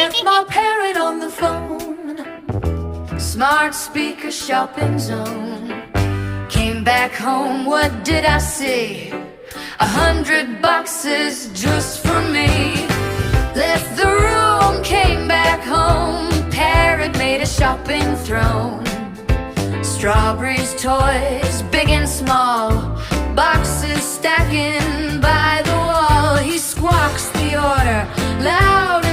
Left my parrot on the phone. Smart speaker shopping zone. Came back home, what did I see? 100 boxes just for me. Left the room, came back home. Parrot made a shopping throne. Strawberries, toys, big and small. Boxes stacking by the wall. He squawks the order loud